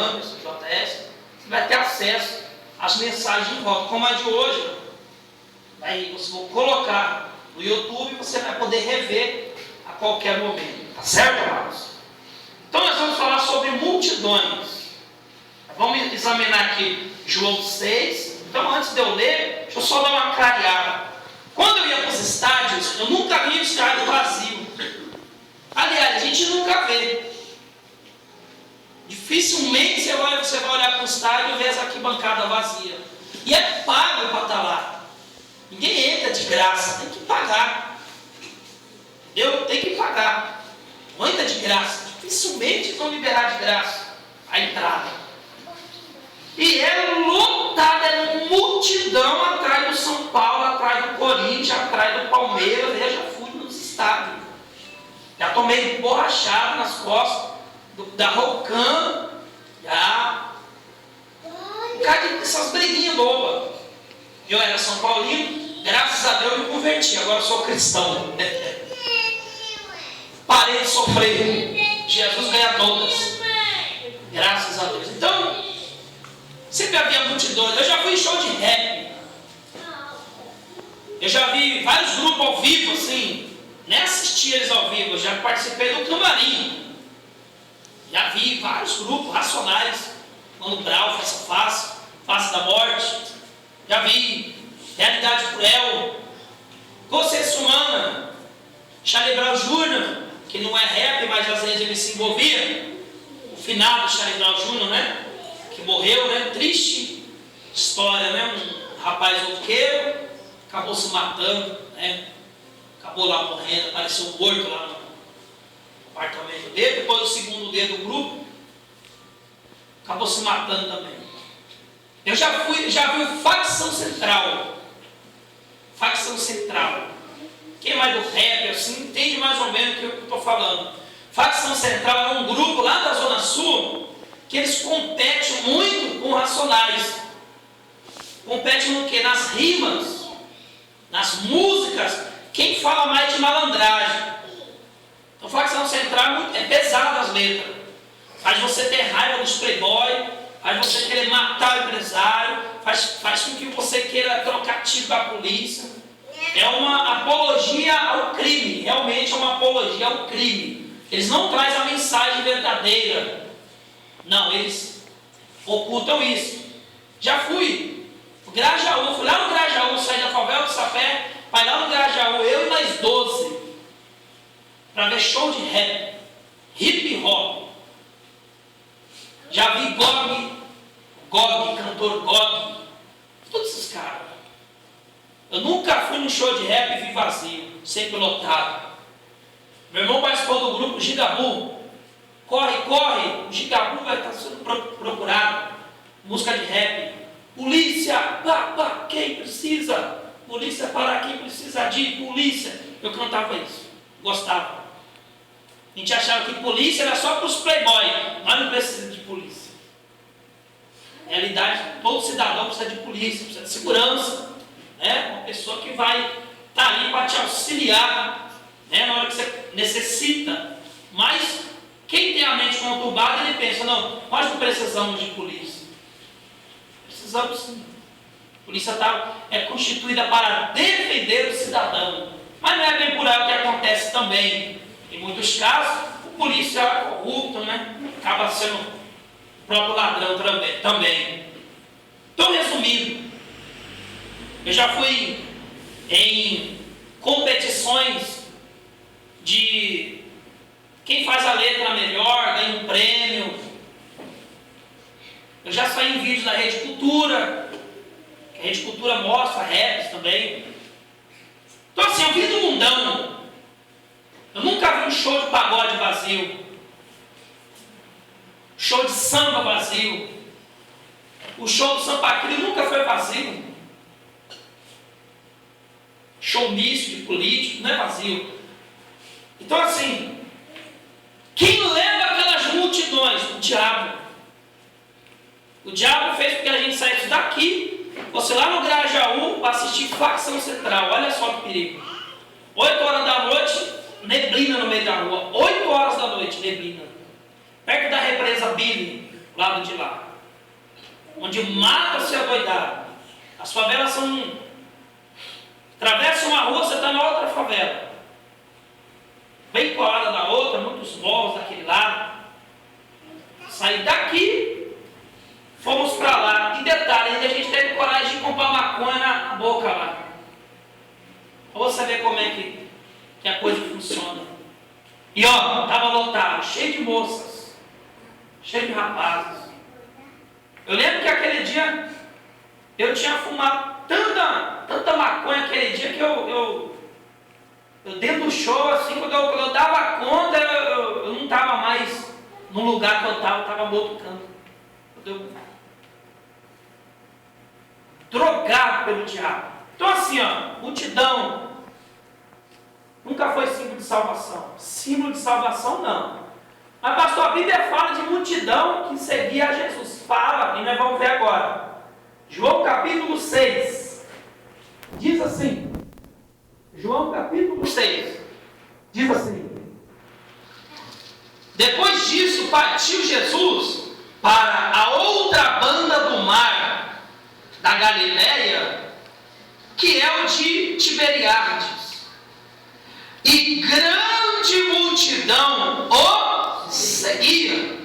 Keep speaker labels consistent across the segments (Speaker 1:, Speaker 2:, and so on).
Speaker 1: James, JS, você vai ter acesso às mensagens em volta, como a de hoje. Aí você vai colocar no YouTube e você vai poder rever a qualquer momento. Tá certo, amados? Então nós vamos falar sobre multidões. Vamos examinar aqui João 6. Então antes de eu ler, deixa eu só dar uma clareada. Quando eu ia para os estádios, eu nunca vi o estádio vazio. Aliás, a gente nunca vê. Dificilmente você vai olhar para o estádio e ver essa arquibancada vazia. E é pago para estar lá. Ninguém entra de graça, tem que pagar. Entendeu? Tem que pagar. Não entra de graça. Dificilmente vão liberar de graça a entrada. E é lotada, é multidão atrás do São Paulo, atrás do Corinthians, atrás do Palmeiras. Eu já fui nos estádios. Já tomei borrachada nas costas da Rocan. Já. Por causa dessas briguinhas bobas. Eu era São Paulino, graças a Deus eu me converti, agora eu sou cristão. Parei de sofrer. Jesus ganha todas. Graças a Deus. Então, sempre havia multidões. Eu já fui em show de rap. Eu já vi vários grupos ao vivo, assim. Nem assisti eles ao vivo. Eu já participei do Camarim. Já vi vários grupos racionais. Mano Brown, Face a Face, Face da Morte. Já vi Realidade Cruel, Consciência Humana, Charlie Brown Jr., que não é rap, mas às vezes ele se envolvia. O final do Charlie Brown Jr., né? Que morreu, né? Triste história, né? Um rapaz roqueiro acabou se matando, né? Acabou lá morrendo, apareceu morto lá no apartamento dele. Depois o segundo dedo do grupo acabou se matando também. Eu já vi o Facção Central. Facção Central. Quem é mais do rap assim entende mais ou menos o que eu estou falando. Facção Central é um grupo lá da Zona Sul que eles competem muito com Racionais. Competem no quê? Nas rimas, nas músicas. Quem fala mais de malandragem. Então Facção Central é pesada as letras. Faz você ter raiva dos playboy, faz você querer matar o empresário, faz com que você queira trocar tiro da polícia. É uma apologia ao crime, realmente é uma apologia ao crime. Eles não trazem a mensagem verdadeira. Não, eles ocultam isso. Já fui no Grajaú, fui lá no Grajaú, saí da favela do Sapé, vai lá no Grajaú, eu e mais 12, para ver show de rap, hip hop. Já vi Gog, cantor Gog, todos esses caras. Eu nunca fui num show de rap e vi vazio, sempre lotado. Meu irmão participou do grupo Gigabu. Corre, o Gigabu vai estar sendo procurado. Música de rap. Polícia, pá, quem precisa? Polícia para quem precisa de polícia. Eu cantava isso, gostava. A gente achava que polícia era só para os playboy, mas não precisa de polícia. Na realidade, todo cidadão precisa de polícia, precisa de segurança, né? Uma pessoa que vai estar ali para te auxiliar, né? Na hora que você necessita. Mas quem tem a mente conturbada, ele pensa, não, nós não precisamos de polícia. Precisamos sim. A polícia é constituída para defender o cidadão. Mas não é bem por aí o que acontece também. Em muitos casos, o polícia é corrupto, né? Acaba sendo o próprio ladrão também. Então, resumindo, eu já fui em competições de quem faz a letra melhor, ganha um prêmio. Eu já saí em vídeos da Rede Cultura, que a Rede Cultura mostra raps também. Então assim, eu vi do mundão. Eu nunca vi um show de pagode vazio, show de samba vazio. O show do Sampa Crio nunca foi vazio. Show misto de político não é vazio. Então assim, quem leva aquelas multidões? O diabo. O diabo fez com que a gente saísse daqui, fosse lá no Grajaú para assistir Facção Central. Olha só que perigo. 8 horas da noite, neblina no meio da rua. 8 horas da noite, neblina. Perto da represa Billy, lado de lá, onde mata-se a doidada. As favelas são... Atravessa uma rua, você está na outra favela, bem colada da outra, muitos morros daquele lado. Saí daqui, fomos para lá. E detalhe, ainda a gente teve coragem de comprar maconha na boca lá. Para você ver como é que a coisa funciona. E ó, estava lotado, cheio de moças, cheio de rapazes. Eu lembro que aquele dia eu tinha fumado tanta maconha aquele dia que eu dentro do show, assim, quando eu dava conta, eu não estava mais no lugar que eu estava no outro canto. Drogado pelo diabo. Então assim, ó, multidão nunca foi símbolo de salvação. Símbolo de salvação não. Mas pastor, a Bíblia fala de multidão que seguia a Jesus. Fala, e nós vamos ver agora. João capítulo 6. Diz assim. João capítulo 6. Diz assim. Depois disso, partiu Jesus para a outra banda do mar da Galileia, que é o de Tiberiades. E grande multidão o seguia.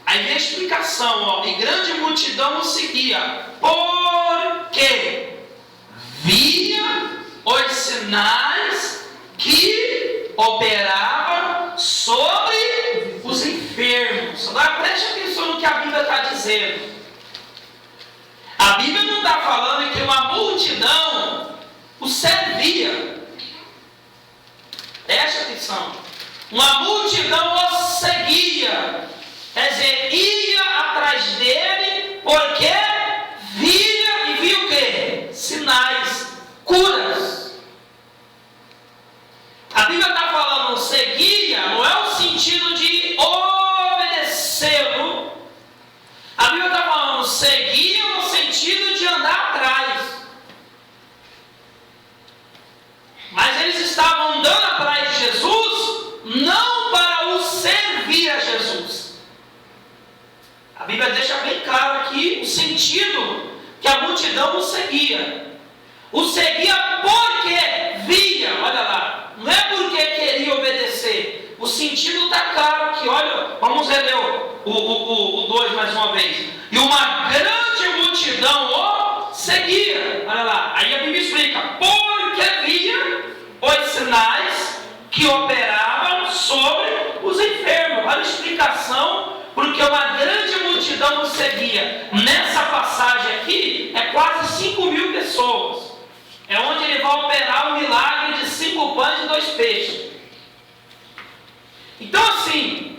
Speaker 1: Aí vem a explicação, ó. E grande multidão o seguia, porque via os sinais que operavam sobre os enfermos. Agora preste atenção no que a Bíblia está dizendo. A Bíblia não está falando que uma multidão o servia. Preste atenção. Uma multidão o seguia. Quer dizer, ia atrás dele, porque via e via o quê? Sinais, curas. A Bíblia está falando seguia, não é o sentido de obedecê-lo. A Bíblia está falando seguia no sentido de andar atrás. Mas eles estavam andando atrás de Jesus, não para o servir a Jesus. A Bíblia deixa bem claro aqui o sentido que a multidão o seguia. O seguia porque via, olha lá, não é porque queria obedecer. O sentido está claro aqui, olha, vamos reler o 2 mais uma vez. E uma grande multidão o seguia, olha lá, aí a Bíblia explica, porque via os sinais que operavam sobre os enfermos. Olha a explicação. Porque uma grande multidão o seguia. Nessa passagem aqui, é quase 5.000 pessoas. É onde ele vai operar o milagre de 5 pães e 2 peixes. Então assim,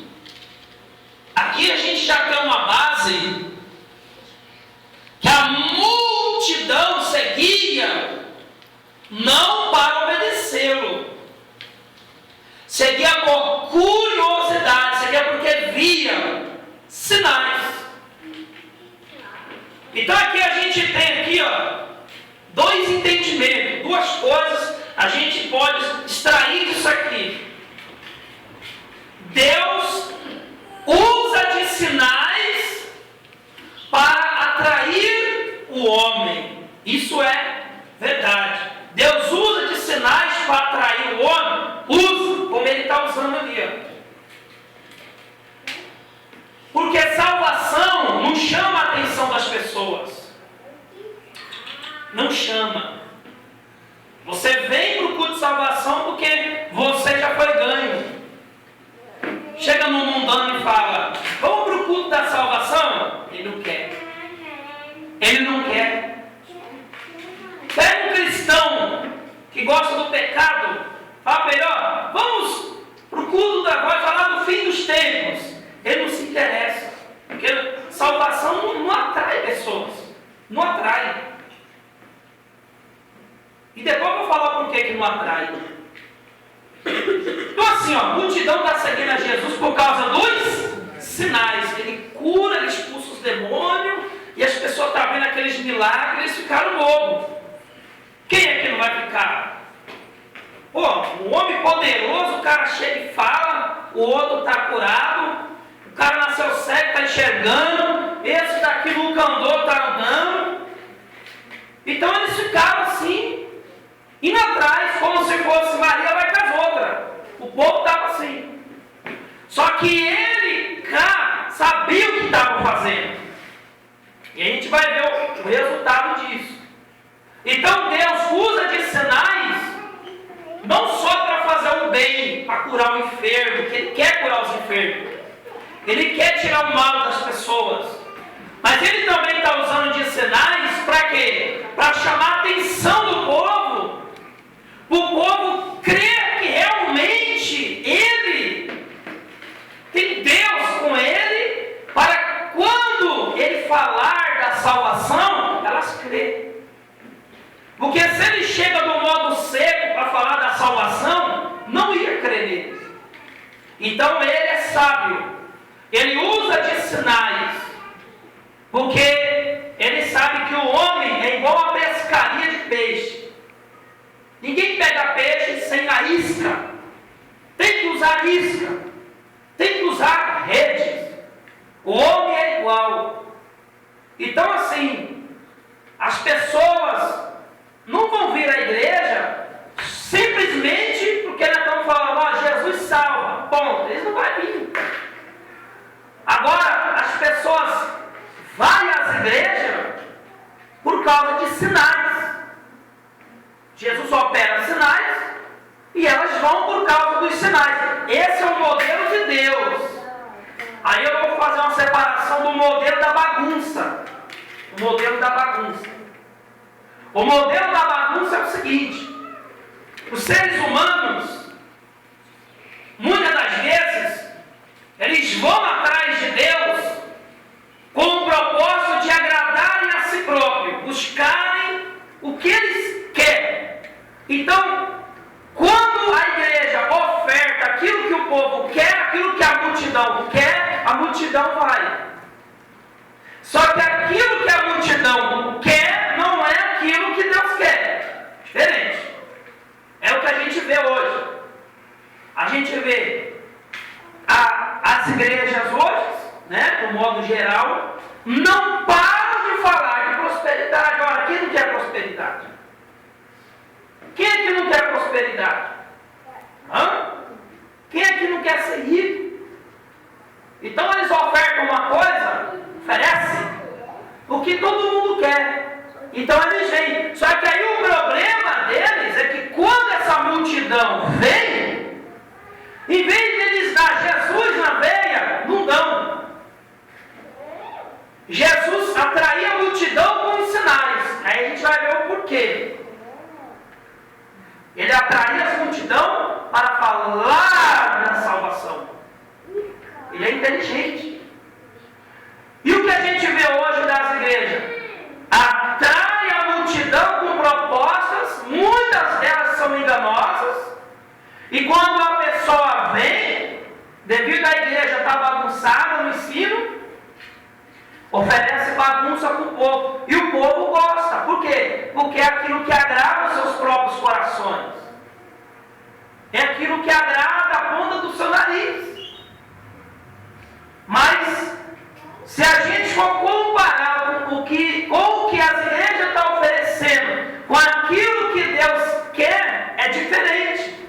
Speaker 1: aqui a gente já tem uma base que a multidão seguia não para obedecê-lo. Seguia por curiosidade, seguia porque via sinais. Então aqui a gente tem aqui, ó, 2 entendimentos, 2 coisas a gente pode extrair disso aqui. Deus usa de sinais para atrair o homem. Isso é verdade. Deus usa de sinais para atrair o homem. Usa, como ele está usando ali. Ó. Porque salvação não chama a atenção das pessoas. Não chama. Você vem para o culto de salvação porque você já foi ganho. Chega no mundano e fala, vamos para o culto da salvação? Ele não quer. Ele não quer. Pega um cristão que gosta do pecado, fala para ele, ó, vamos para o culto da voz, falar do fim dos tempos. Ele não se interessa, porque salvação não atrai pessoas, não atrai. E depois eu vou falar por que não atrai. Então assim, ó, a multidão está seguindo a Jesus por causa dos sinais. Ele cura, ele expulsa os demônios, e as pessoas estão vendo aqueles milagres, eles ficaram bobos. Quem é que não vai ficar? Pô, um homem poderoso, o cara chega e fala, o outro está curado, o cara nasceu cego está enxergando, esse daqui nunca andou, está andando. Então eles ficaram assim, indo atrás, como se fosse Maria vai com as outras. O povo estava assim. Só que ele cá sabia o que estava fazendo. E a gente vai ver o resultado disso. Então Deus usa de sinais não só para fazer um bem, para curar o enfermo, porque Ele quer curar os enfermos. Ele quer tirar o mal das pessoas. Mas Ele também está usando de sinais para quê? Para chamar a atenção do povo. Para o povo crer que realmente Ele tem Deus com Ele, para quando Ele falar da salvação, elas crêem. Porque se Ele chega do modo seco para falar da salvação, não ia crer nele. Então Ele é sábio. Ele usa de sinais, porque Ele sabe que o homem é igual a pescaria de peixe. Ninguém pega peixe sem a isca. Tem que usar isca. Tem que usar redes. O homem é igual. Então assim, as pessoas não vão vir à igreja simplesmente porque nós estamos falando, ó, Jesus salva. Ponto. Eles não vão vir. Agora, as pessoas vão às igrejas por causa de sinais. Jesus opera sinais e elas vão por causa dos sinais. Esse é o modelo de Deus. Aí eu vou fazer uma separação do modelo da bagunça. O modelo da bagunça. O modelo da bagunça é o seguinte: os seres humanos, muitas das vezes, eles vão atrás de Deus com o propósito de agradarem a si próprio, buscarem o que eles querem. Então, quando a igreja oferta aquilo que o povo quer, aquilo que a multidão quer, a multidão vai. Só que aquilo que a multidão quer não é aquilo que Deus quer. Diferente. É o que a gente vê hoje. A gente vê as igrejas hoje, né, do modo geral, não param de falar de prosperidade. Ora, quem não quer prosperidade? Quem é que não quer prosperidade? Hã? Quem é que não quer ser rico? Então eles ofertam uma coisa, oferecem, porque todo mundo quer. Então eles vêm. Só que aí o problema deles é que quando essa multidão vem, em vez de eles dar Jesus na veia, não dão. Jesus atraía a multidão com os sinais. Aí a gente vai ver o porquê. Ele atraía a multidão para falar da salvação. Ele é inteligente. E o que a gente vê hoje das igrejas? Atrai a multidão com propostas, muitas delas são enganosas. E quando a pessoa vem, devido à igreja estar bagunçada no ensino, oferece bagunça para o povo. E o povo gosta. Por quê? Porque é aquilo que agrada os seus próprios corações. É aquilo que agrada a ponta do seu nariz. Mas, se a gente for comparar com o que as igrejas estão oferecendo com aquilo que Deus quer, é diferente.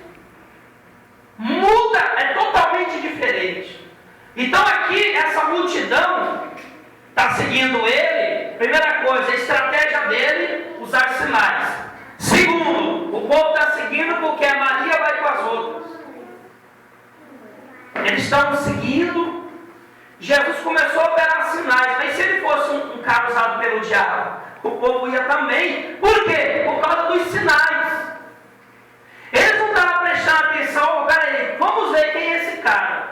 Speaker 1: Muda, é totalmente diferente. Então aqui, essa multidão está seguindo ele. Primeira coisa, a estratégia dele, usar sinais. Segundo, o povo está seguindo porque a Maria vai com as outras. Eles estão seguindo. Jesus começou a operar sinais, mas se ele fosse um cara usado pelo diabo, o povo ia também. Por quê? Por causa dos sinais. Eles não estavam prestando atenção. Peraí, vamos ver quem é esse cara.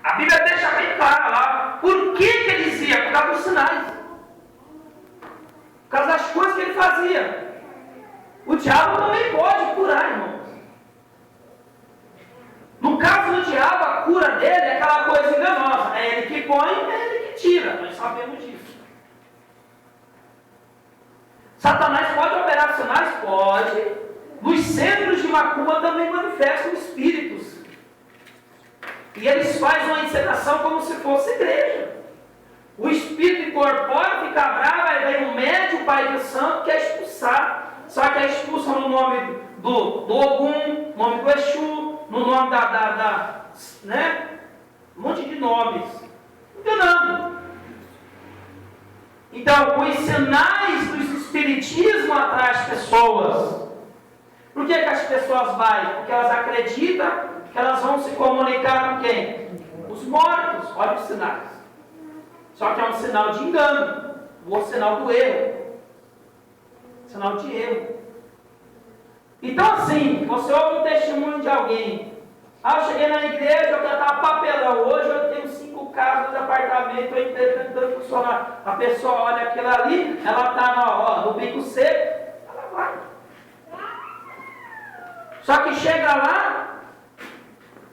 Speaker 1: A Bíblia deixa bem claro lá. Por que eles iam? Por causa dos sinais. Por causa das coisas que ele fazia. O diabo também pode curar, irmãos. No caso do diabo, a cura dele é aquela coisa enganosa. É ele que põe, é ele que tira. Nós sabemos disso. Satanás pode operar sinais? Pode. Nos centros de macumba também manifestam espíritos. E eles fazem uma encenação como se fosse igreja. O espírito incorpora, fica bravo, aí vem um médium, o pai de santo, quer expulsar. Só que é expulsa no nome do Ogum, no nome do Exu, no nome né? Um monte de nomes. Enganando. Então, os sinais do espiritismo atraem pessoas. Por que as pessoas vão? Porque elas acreditam que elas vão se comunicar com quem? Os mortos. Olha os sinais. Só que é um sinal de engano. Ou sinal do erro. Sinal de erro. Então assim, você ouve um testemunho de alguém. Eu cheguei na igreja, eu cantava papelão. Hoje eu tenho 5 casas de apartamento, eu tentando funcionar. A pessoa olha aquilo ali, ela está no bico seco, ela vai. Só que chega lá,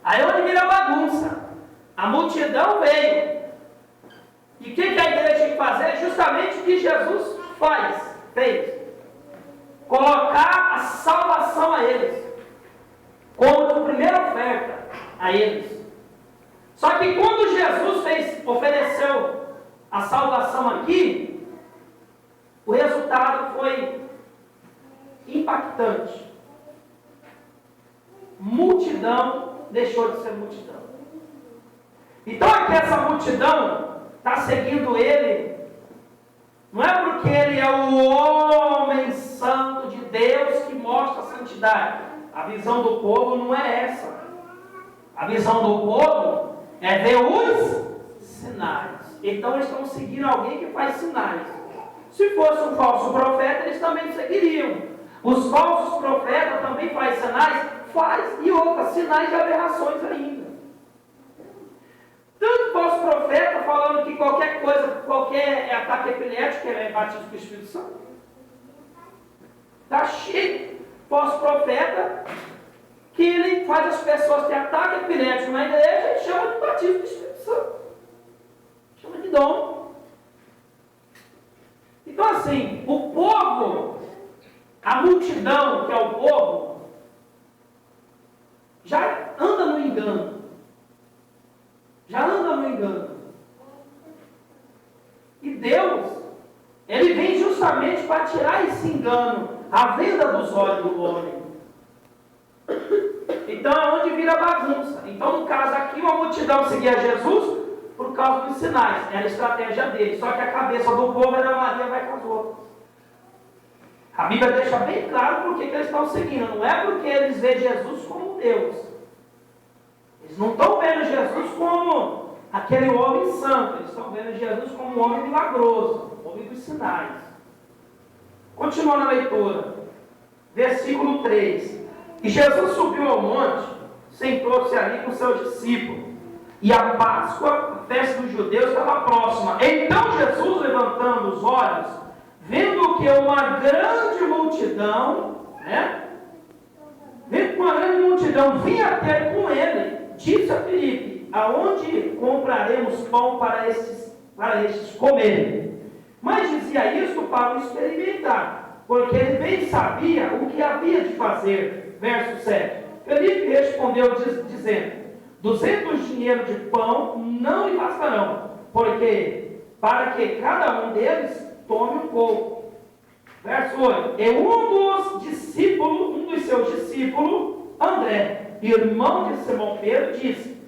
Speaker 1: aí onde vira bagunça. A multidão veio. E o que a igreja tem que fazer? Justamente o que Jesus fez. Colocar a salvação a eles. Como a primeira oferta a eles. Só que quando Jesus ofereceu a salvação aqui, o resultado foi impactante. Multidão deixou de ser multidão. Então aqui essa multidão está seguindo ele, não é porque ele é o homem santo de Deus que mostra a santidade. A visão do povo não é essa. A visão do povo é ver os sinais. Então eles estão seguindo alguém que faz sinais. Se fosse um falso profeta, eles também seguiriam. Os falsos profetas também fazem sinais? Faz, e outras, sinais de aberrações ainda. Tanto falso profeta falando que qualquer coisa, qualquer ataque epilético é batismo com o Espírito Santo. Está cheio. Falso profeta que ele faz as pessoas ter ataque epilético na igreja e chama de batismo do Espírito Santo. Chama de dom. Então assim, o povo, a multidão que é o povo, já anda no engano. E Deus, Ele vem justamente para tirar esse engano, a venda dos olhos do homem. Então é onde vira bagunça. Então no caso aqui, uma multidão seguia Jesus por causa dos sinais. Era a estratégia dele. Só que a cabeça do povo era Maria vai com as outras. A Bíblia deixa bem claro por que eles estão seguindo. Não é porque eles veem Jesus como Deus. Eles não estão vendo Jesus como aquele homem santo. Eles estão vendo Jesus como um homem milagroso, um homem dos sinais. Continuando a leitura. Versículo 3. E Jesus subiu ao monte, sentou-se ali com seus discípulos. E a Páscoa, a festa dos judeus, estava próxima. Então Jesus, levantando os olhos, vendo que uma grande multidão, vendo que uma grande multidão vinha ter com ele, disse a Filipe: aonde compraremos pão para estes comerem? Mas dizia isto para o experimentar, porque ele bem sabia o que havia de fazer. Verso 7. Filipe respondeu dizendo: 200 dinheiros de pão não lhe bastarão, porque para que cada um deles tome um pouco. Verso 8. E um dos seus discípulos, André, irmão de Simão Pedro, disse: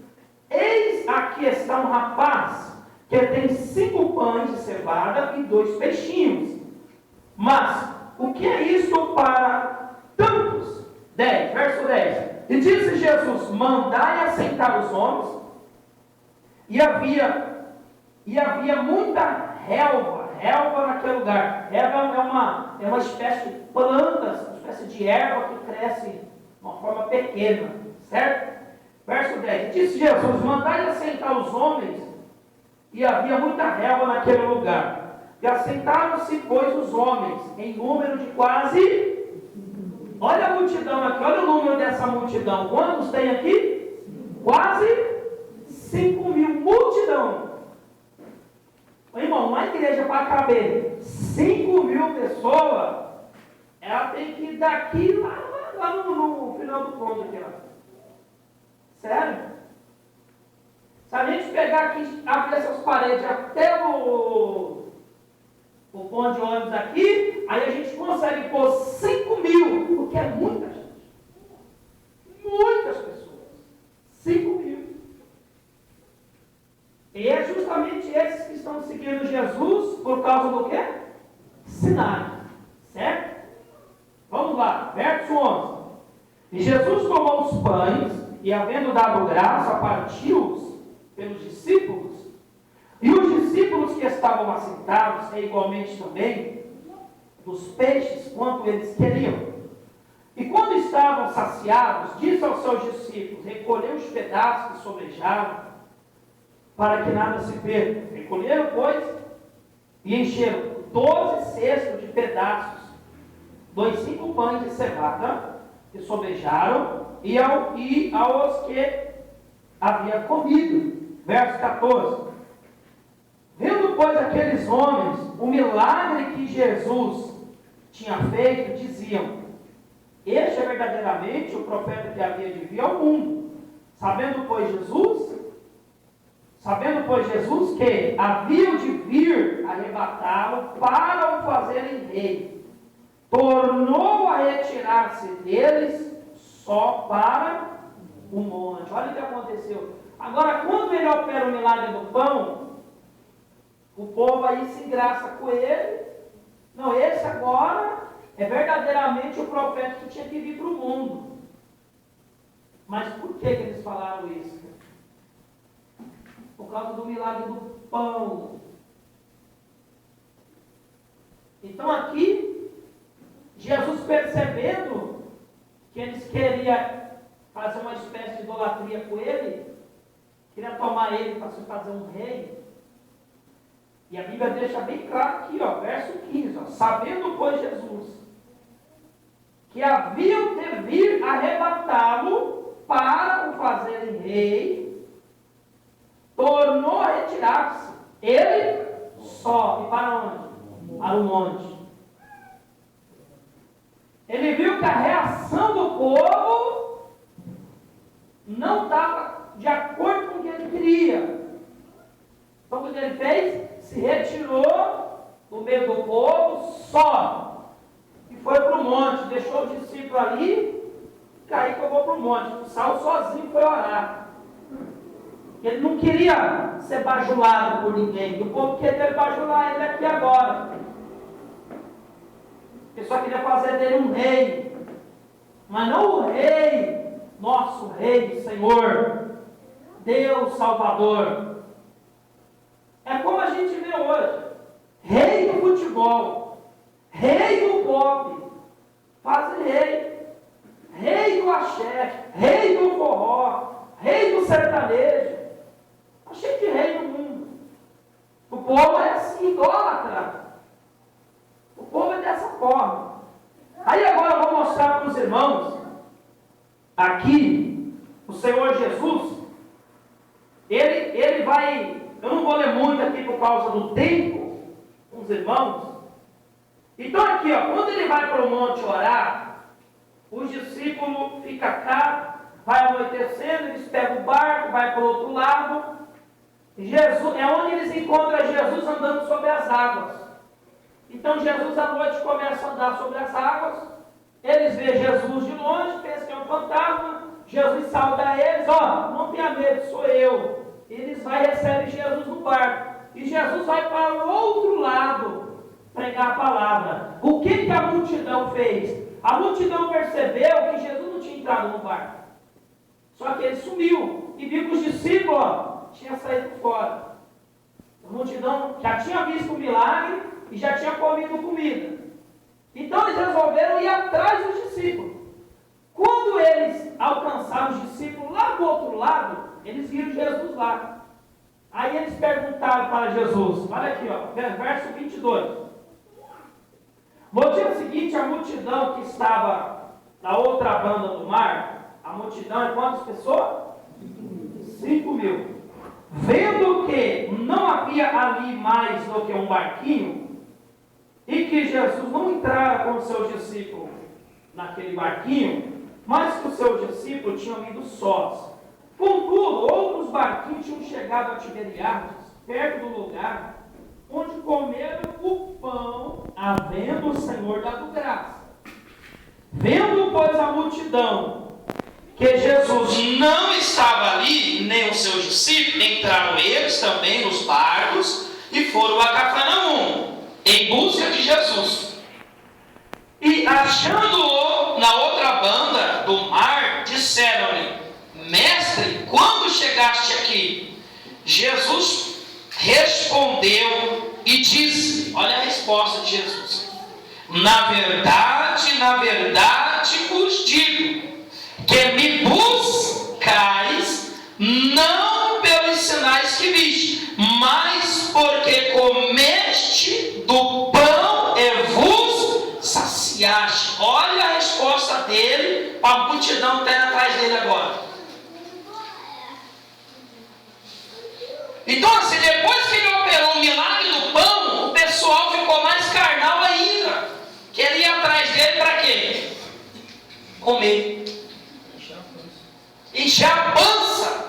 Speaker 1: eis aqui está um rapaz que tem 5 pães de cevada e 2 peixinhos. Mas o que é isto para tantos? 10, verso 10. E disse Jesus: mandai assentar os homens. E havia muita relva naquele lugar. Relva é uma espécie de planta, uma espécie de erva que cresce de uma forma pequena, certo? Verso 10. E disse Jesus: mandai assentar os homens. E havia muita relva naquele lugar. E assentaram-se, pois, os homens, em número de quase... Olha a multidão aqui, olha o número dessa multidão. Quantos tem aqui? Quase 5.000. Multidão. Ô, irmão, uma igreja para caber 5.000 pessoas, ela tem que ir daqui lá no final do ponto aqui, ó. Sério?
Speaker 2: Se a gente pegar aqui, abrir essas paredes até o ponto de ônibus aqui, aí a gente consegue pôr 5 mil, o que é muita gente. Muitas pessoas. 5 mil. E é justamente esses que estão seguindo Jesus por causa do quê? Sinais. Certo? Vamos lá, verso 11. E Jesus tomou os pães e, havendo dado graça, partiu-os pelos discípulos. E os discípulos que estavam assentados, e igualmente também, dos peixes, quanto eles queriam. E quando estavam saciados, disse aos seus discípulos: recolheu os pedaços que sobrejaram, para que nada se perca. Recolheram, pois, e encheram 12 cestos de pedaços, 5 pães de cevada, que sobrejaram, e aos que havia comido. Verso 14. Vendo, pois, aqueles homens o milagre que Jesus tinha feito, diziam: este é verdadeiramente o profeta que havia de vir ao mundo. Sabendo, pois, Jesus que haviam de vir arrebatá-lo para o fazerem rei, tornou a retirar-se deles só para o monte. Olha o que aconteceu. Agora, quando ele opera o milagre do pão, o povo aí se engraça com ele. Não, esse agora é verdadeiramente o profeta que tinha que vir para o mundo. Mas por que eles falaram isso? Por causa do milagre do pão. Então aqui, Jesus, percebendo que eles queriam fazer uma espécie de idolatria com ele, queria tomar ele para se fazer um rei. E a Bíblia deixa bem claro aqui, ó, verso 15, ó, sabendo, pois, Jesus que haviam de vir arrebatá-lo para o fazerem rei, tornou a retirar-se, ele só. E para onde? Para o monte. Ele viu que a reação do povo não estava de acordo com o que ele queria. Então o que ele fez? Se retirou do meio do povo só. E foi para o monte. Deixou o discípulo ali. Caiu e foi para o monte. O Saulo sozinho foi orar. Ele não queria ser bajulado por ninguém. O povo queria bajular ele aqui agora. Ele só queria fazer dele um rei. Mas não o rei, nosso rei, Senhor, Deus Salvador. É como a gente vê hoje. Rei do futebol, rei do pop, faz rei. Rei do axé, rei do forró, rei do sertanejo. Está cheio de rei no mundo. O povo é assim, idólatra. O povo é dessa forma. Aí agora eu vou mostrar para os irmãos, aqui, o Senhor Jesus, ele vai, eu não vou ler muito aqui por causa do tempo, com os irmãos. Então aqui, ó, quando ele vai para o monte orar, os discípulos ficam cá, vai anoitecendo, eles pegam o barco, vai para o outro lado. Jesus, é onde eles encontram Jesus andando sobre as águas. Então Jesus à noite começa a andar sobre as águas, eles veem Jesus de longe, pensam que é um fantasma, Jesus sauda eles, ó, não tenha medo, sou eu. Eles vão e recebem Jesus no barco, e Jesus vai para o outro lado pregar a palavra. O que a multidão fez? A multidão percebeu que Jesus não tinha entrado no barco, só que ele sumiu, e viu que os discípulos, ó, tinham saído fora. A multidão já tinha visto o milagre, e já tinha comido comida. Então eles resolveram ir atrás dos discípulos. Quando eles alcançaram os discípulos lá do outro lado, eles viram Jesus lá. Aí eles perguntaram para Jesus, olha aqui, ó, verso 22. No dia seguinte, a multidão que estava na outra banda do mar, a multidão é quantas pessoas? 5 mil. Vendo que não havia ali mais do que um barquinho, e que Jesus não entrara com os seus discípulos naquele barquinho, mas que os seus discípulos tinham ido sós. Contudo, outros barquinhos tinham chegado a Tiberiades, perto do lugar onde comeram o pão, havendo o Senhor dado graça. Vendo, pois, a multidão, que Jesus
Speaker 1: não estava ali, nem os seus discípulos, entraram eles também nos barcos e foram a Cafarnaum, em busca de Jesus. E achando-o na outra banda do mar, disseram-lhe: Mestre, quando chegaste aqui? Jesus respondeu e disse, olha a resposta de Jesus: na verdade vos digo, que me buscais, não pelos sinais que viste, mas porque comeste do pão e vos saciaste. Olha a resposta dele para a multidão que está atrás dele agora. Então, assim, depois que ele operou o milagre do pão, o pessoal ficou mais carnal ainda. Que ele ia atrás dele para quê? Comer. Encher a pança.